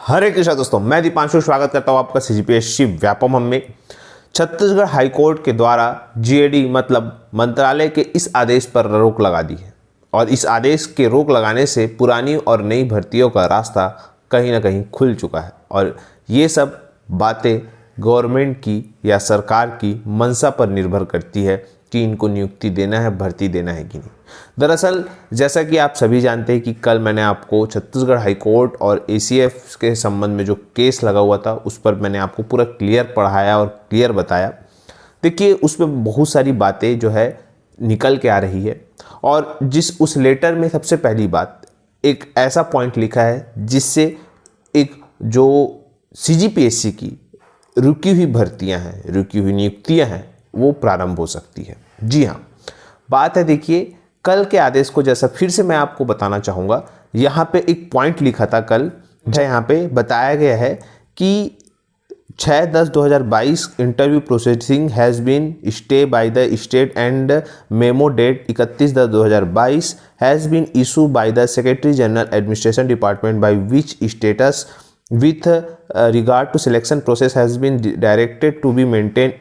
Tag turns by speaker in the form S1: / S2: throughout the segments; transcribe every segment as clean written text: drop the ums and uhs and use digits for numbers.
S1: हरे कृष्णा दोस्तों, मैं दीपांशु स्वागत करता हूं आपका सीजीपीएससी व्यापम में। छत्तीसगढ़ हाईकोर्ट के द्वारा जीएडी मतलब मंत्रालय के इस आदेश पर रोक लगा दी है और इस आदेश के रोक लगाने से पुरानी और नई भर्तियों का रास्ता कहीं ना कहीं खुल चुका है और ये सब बातें गवर्नमेंट की या सरकार की मंशा पर निर्भर करती है कि इनको नियुक्ति देना है, भर्ती देना है कि नहीं। दरअसल जैसा कि आप सभी जानते हैं कि कल मैंने आपको छत्तीसगढ़ हाईकोर्ट और एसीएफ के संबंध में जो केस लगा हुआ था उस पर मैंने आपको पूरा क्लियर पढ़ाया और क्लियर बताया। देखिए, उसमें बहुत सारी बातें जो है निकल के आ रही है और उस लेटर में सबसे पहली बात एक ऐसा पॉइंट लिखा है जिससे एक जो सीजीपीएससी की रुकी हुई भर्तियां हैं, रुकी हुई नियुक्तियां हैं, वो प्रारंभ हो सकती है। जी हाँ, बात है, देखिए कल के आदेश को जैसा फिर से मैं आपको बताना चाहूँगा। यहाँ पे एक पॉइंट लिखा था कल, यहाँ पे बताया गया है कि 6/10/2022 interview processing has been stay by the state and memo date 31/10/2022 has been issue by the secretary general administration department by which status with regard to selection process has been directed to be maintained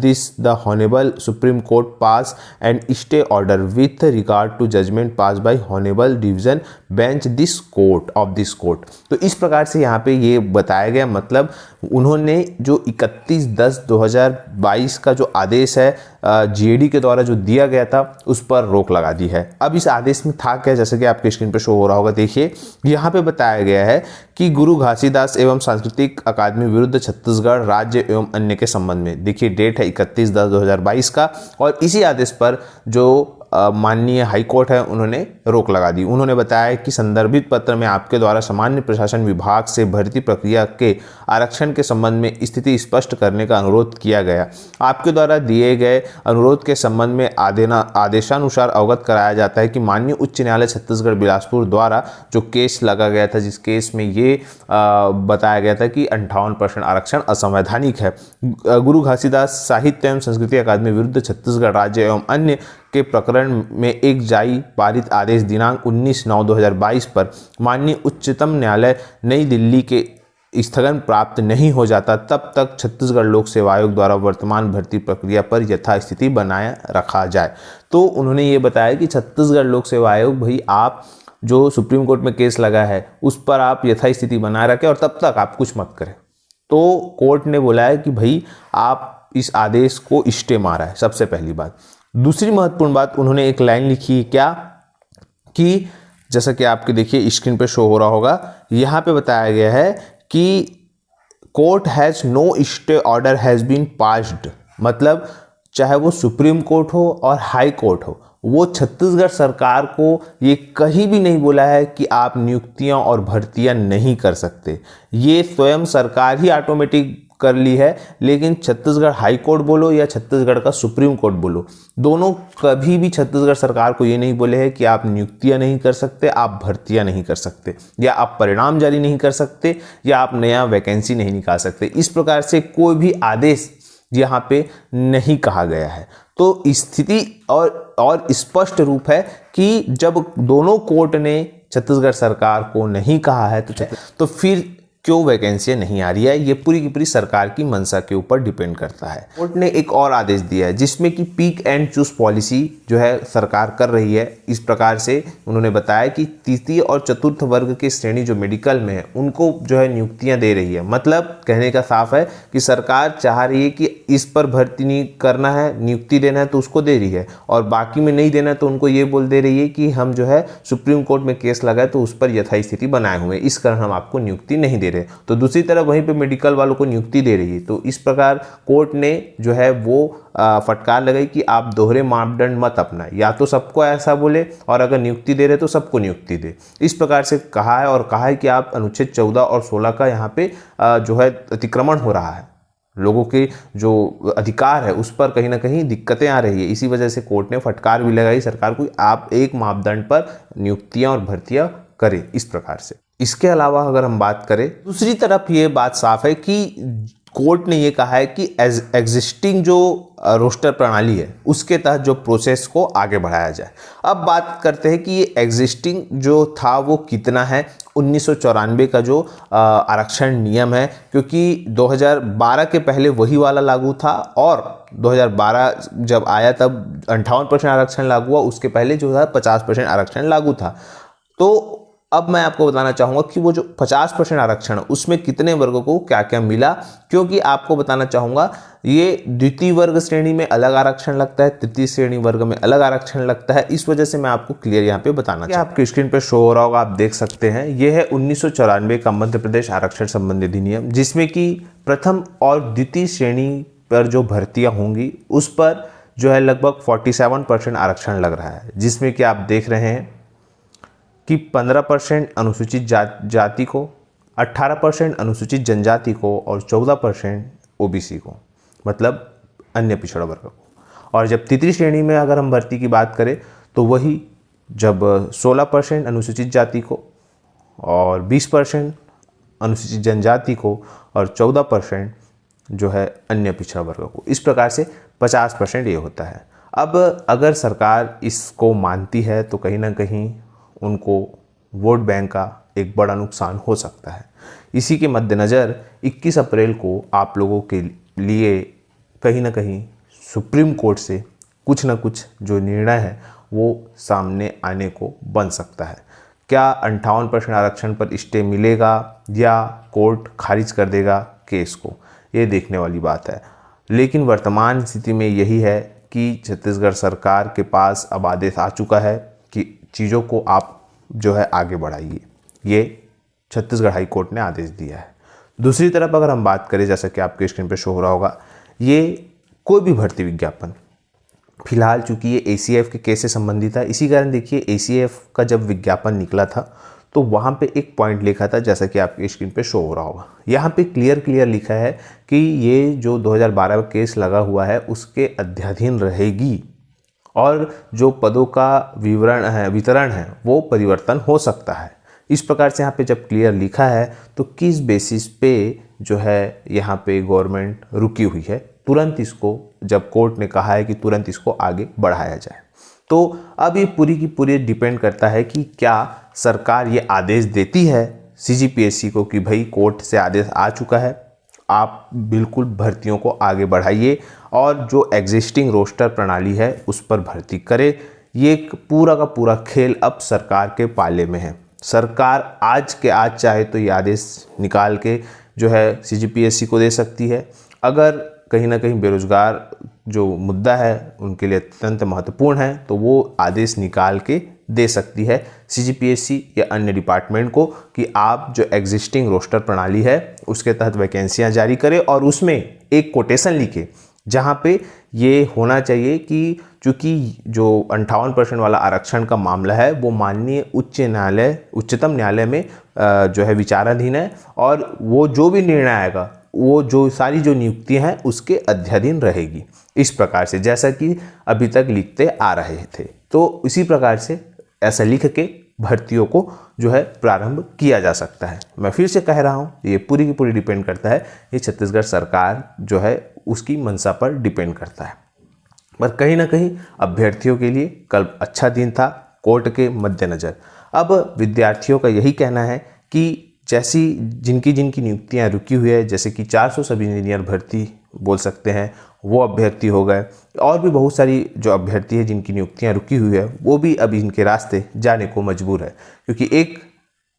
S1: this the Honorable Supreme Court pass and stay order with regard to judgment passed by Honorable Division Bench this court of this court। तो इस प्रकार से यहाँ पे ये बताया गया, मतलब उन्होंने जो 31/10/2022 का जो आदेश है जीएडी के द्वारा जो दिया गया था उस पर रोक लगा दी है। अब इस आदेश में था क्या, जैसे कि आपके स्क्रीन पर शो हो रहा होगा, देखिए यहाँ पे बताया गया है कि गुरु घासीदास एवं सांस्कृतिक अकादमी विरुद्ध छत्तीसगढ़ राज्य एवं अन्य के संबंध में, देखिए डेट है 31/10/2022 का और इसी आदेश पर जो माननीय हाईकोर्ट है उन्होंने रोक लगा दी। उन्होंने बताया कि संदर्भित पत्र में आपके द्वारा सामान्य प्रशासन विभाग से भर्ती प्रक्रिया के आरक्षण के संबंध में स्थिति स्पष्ट करने का अनुरोध किया गया। आपके द्वारा दिए गए अनुरोध के संबंध में आदेशानुसार अवगत कराया जाता है कि माननीय उच्च न्यायालय छत्तीसगढ़ बिलासपुर द्वारा जो केस लगा गया था, जिस केस में ये बताया गया था कि 58% आरक्षण असंवैधानिक है, गुरु घासीदास साहित्य एवं संस्कृति अकादमी विरुद्ध छत्तीसगढ़ राज्य एवं अन्य के प्रकरण में एक जारी पारित आदेश दिनांक 19/9/2022 पर माननीय उच्चतम न्यायालय नई दिल्ली के स्थगन प्राप्त नहीं हो जाता तब तक छत्तीसगढ़ लोक सेवा आयोग द्वारा वर्तमान भर्ती प्रक्रिया पर यथास्थिति बनाए रखा जाए। तो उन्होंने ये बताया कि छत्तीसगढ़ लोक सेवा आयोग, भाई आप जो सुप्रीम कोर्ट में केस लगा है उस पर आप यथास्थिति बनाए रखें और तब तक आप कुछ मत करें। तो कोर्ट ने बोला है कि भाई आप इस आदेश को स्टे मारा है, सबसे पहली बात। दूसरी महत्वपूर्ण बात, उन्होंने एक लाइन लिखी है क्या कि जैसा कि आपके देखिए स्क्रीन पे शो हो रहा होगा, यहाँ पे बताया गया है कि court has no stay order has been passed, मतलब चाहे वो सुप्रीम कोर्ट हो और हाई कोर्ट हो, वो छत्तीसगढ़ सरकार को ये कहीं भी नहीं बोला है कि आप नियुक्तियां और भर्तियां नहीं कर सकते। ये स्वयं सरकार ही ऑटोमेटिक कर ली है, लेकिन छत्तीसगढ़ हाई कोर्ट बोलो या छत्तीसगढ़ का सुप्रीम कोर्ट बोलो, दोनों कभी भी छत्तीसगढ़ सरकार को ये नहीं बोले हैं कि आप नियुक्तियां नहीं कर सकते, आप भर्तियां नहीं कर सकते, या आप परिणाम जारी नहीं कर सकते, या आप नया वैकेंसी नहीं निकाल सकते। इस प्रकार से कोई भी आदेश यहाँ पे नहीं कहा गया है। तो स्थिति और स्पष्ट रूप है कि जब दोनों कोर्ट ने छत्तीसगढ़ सरकार को नहीं कहा है तो फिर क्यों वैकेंसियां नहीं आ रही है, ये पूरी की पूरी सरकार की मंशा के ऊपर डिपेंड करता है। कोर्ट ने एक और आदेश दिया है जिसमें कि पिक एंड चूज पॉलिसी जो है सरकार कर रही है। इस प्रकार से उन्होंने बताया कि तृतीय और चतुर्थ वर्ग की श्रेणी जो मेडिकल में है उनको जो है नियुक्तियां दे रही है। मतलब कहने का साफ है कि सरकार चाह रही है कि इस पर भर्ती नहीं करना है, नियुक्ति देना है तो उसको दे रही है, और बाकी में नहीं देना है तो उनको ये बोल दे रही है कि हम जो है सुप्रीम कोर्ट में केस लगाए तो उस पर यथास्थिति बनाए हुए, इस कारण हम आपको नियुक्ति नहीं दे रहे। तो दूसरी तरफ वहीं पे मेडिकल वालों को नियुक्ति दे रही है। तो इस प्रकार कोर्ट ने जो है वो फटकार लगाई कि आप दोहरे मापदंड मत अपनाएं, या तो सबको ऐसा बोले और अगर नियुक्ति दे रहे तो सबको नियुक्ति दे। इस प्रकार से कहा है और कहा है कि आप अनुच्छेद 14 और 16 का यहाँ पे जो है अतिक्रमण हो रहा है, लोगों के जो अधिकार है उस पर कहीं ना कहीं दिक्कतें आ रही है। इसी वजह से कोर्ट ने फटकार भी लगाई सरकार को, आप एक मापदंड पर नियुक्तियां और भर्तियां करें। इस प्रकार से इसके अलावा अगर हम बात करें, दूसरी तरफ ये बात साफ है कि कोर्ट ने ये कहा है कि एग्जिस्टिंग जो रोस्टर प्रणाली है उसके तहत जो प्रोसेस को आगे बढ़ाया जाए। अब बात करते हैं कि ये एग्जिस्टिंग जो था वो कितना है। 1994 का जो आरक्षण नियम है, क्योंकि 2012 के पहले वही वाला लागू था और 2012 जब आया तब 58% आरक्षण लागू हुआ, उसके पहले जो था 50% आरक्षण लागू था। तो अब मैं आपको बताना चाहूँगा कि वो जो 50% आरक्षण उसमें कितने वर्गों को क्या क्या मिला, क्योंकि आपको बताना चाहूँगा ये द्वितीय वर्ग श्रेणी में अलग आरक्षण लगता है, तृतीय श्रेणी वर्ग में अलग आरक्षण लगता है। इस वजह से मैं आपको क्लियर यहाँ पे बताना चाहूँगा। आपकी स्क्रीन पर शो हो रहा होगा, आप देख सकते हैं। ये है 1994 का मध्य प्रदेश आरक्षण संबंधी अधिनियम, जिसमें कि प्रथम और द्वितीय श्रेणी पर जो भर्तियाँ होंगी उस पर जो है लगभग 47% आरक्षण लग रहा है, जिसमें कि आप देख रहे हैं कि 15% अनुसूचित जाति को, 18% अनुसूचित जनजाति को और 14% ओबीसी को, मतलब अन्य पिछड़ा वर्ग को। और जब तृतीय श्रेणी में अगर हम भर्ती की बात करें तो वही जब 16% अनुसूचित जाति को और 20% अनुसूचित जनजाति को और 14% जो है अन्य पिछड़ा वर्ग को। इस प्रकार से 50% ये होता है। अब अगर सरकार इसको मानती है तो कहीं ना कहीं उनको वोट बैंक का एक बड़ा नुकसान हो सकता है। इसी के मद्देनज़र 21 अप्रैल को आप लोगों के लिए कहीं ना कहीं सुप्रीम कोर्ट से कुछ ना कुछ जो निर्णय है वो सामने आने को बन सकता है। क्या 58% आरक्षण पर स्टे मिलेगा या कोर्ट खारिज कर देगा केस को, ये देखने वाली बात है। लेकिन वर्तमान स्थिति में यही है कि छत्तीसगढ़ सरकार के पास अब आदेश आ चुका है कि चीज़ों को आप जो है आगे बढ़ाइए। ये छत्तीसगढ़ हाई कोर्ट ने आदेश दिया है। दूसरी तरफ अगर हम बात करें, जैसा कि आपके स्क्रीन पे शो हो रहा होगा, ये कोई भी भर्ती विज्ञापन, फिलहाल चूंकि ये ACF के केस से संबंधित था, इसी कारण देखिए ACF का जब विज्ञापन निकला था तो वहाँ पे एक पॉइंट लिखा था, जैसा कि आपके स्क्रीन पे शो हो रहा होगा। यहाँ पे क्लियर लिखा है कि ये जो 2012 का केस लगा हुआ है उसके अध्याधीन रहेगी और जो पदों का वितरण है वो परिवर्तन हो सकता है। इस प्रकार से यहाँ पे जब क्लियर लिखा है तो किस बेसिस पे जो है यहाँ पे गवर्नमेंट रुकी हुई है, तुरंत इसको जब कोर्ट ने कहा है कि तुरंत इसको आगे बढ़ाया जाए। तो अब ये पूरी की पूरी डिपेंड करता है कि क्या सरकार ये आदेश देती है CGPSC को कि भाई कोर्ट से आदेश आ चुका है, आप बिल्कुल भर्तियों को आगे बढ़ाइए और जो एग्जिस्टिंग रोस्टर प्रणाली है उस पर भर्ती करे। ये पूरा का पूरा खेल अब सरकार के पाले में है। सरकार आज के आज चाहे तो ये आदेश निकाल के जो है CGPSC को दे सकती है। अगर कहीं ना कहीं बेरोजगार जो मुद्दा है उनके लिए अत्यंत महत्वपूर्ण है तो वो आदेश निकाल के दे सकती है CGPSC या अन्य डिपार्टमेंट को कि आप जो एग्जिस्टिंग रोस्टर प्रणाली है उसके तहत वैकेंसियां जारी करें और उसमें एक कोटेशन लिखे जहां पे ये होना चाहिए कि चूँकि जो 58% वाला आरक्षण का मामला है वो माननीय उच्चतम न्यायालय में जो है विचाराधीन है और वो जो भी निर्णय आएगा वो जो सारी जो नियुक्तियां हैं उसके अध्याधीन रहेगी। इस प्रकार से जैसा कि अभी तक लिखते आ रहे थे, तो इसी प्रकार से ऐसा लिख के भर्तियों को जो है प्रारंभ किया जा सकता है। मैं फिर से कह रहा हूँ, ये पूरी की पूरी डिपेंड करता है, ये छत्तीसगढ़ सरकार जो है उसकी मंशा पर डिपेंड करता है। पर कहीं ना कहीं अभ्यर्थियों के लिए कल अच्छा दिन था कोर्ट के मद्देनज़र। अब विद्यार्थियों का यही कहना है कि जैसी जिनकी नियुक्तियां रुकी हुई है, जैसे कि 400 सब इंजीनियर भर्ती बोल सकते हैं, वो अभ्यर्थी हो गए और भी बहुत सारी जो अभ्यर्थी है जिनकी नियुक्तियां रुकी हुई है वो भी अब इनके रास्ते जाने को मजबूर है, क्योंकि एक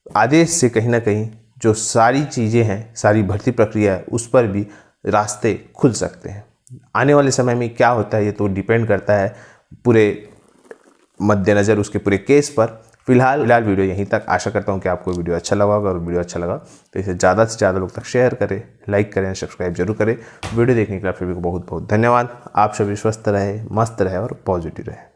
S1: आदेश से कहीं ना कहीं जो सारी चीज़ें हैं, सारी भर्ती प्रक्रिया है, उस पर भी रास्ते खुल सकते हैं। आने वाले समय में क्या होता है ये तो डिपेंड करता है पूरे मद्देनज़र उसके पूरे केस पर। फिलहाल वीडियो यहीं तक। आशा करता हूँ कि आपको वीडियो अच्छा लगा होगा और वीडियो अच्छा लगा तो इसे ज़्यादा से ज़्यादा लोग तक शेयर करें, लाइक करें, सब्सक्राइब जरूर करें। वीडियो देखने के लिए आप सभी को बहुत बहुत धन्यवाद। आप सभी स्वस्थ रहे, मस्त रहे और पॉजिटिव रहे।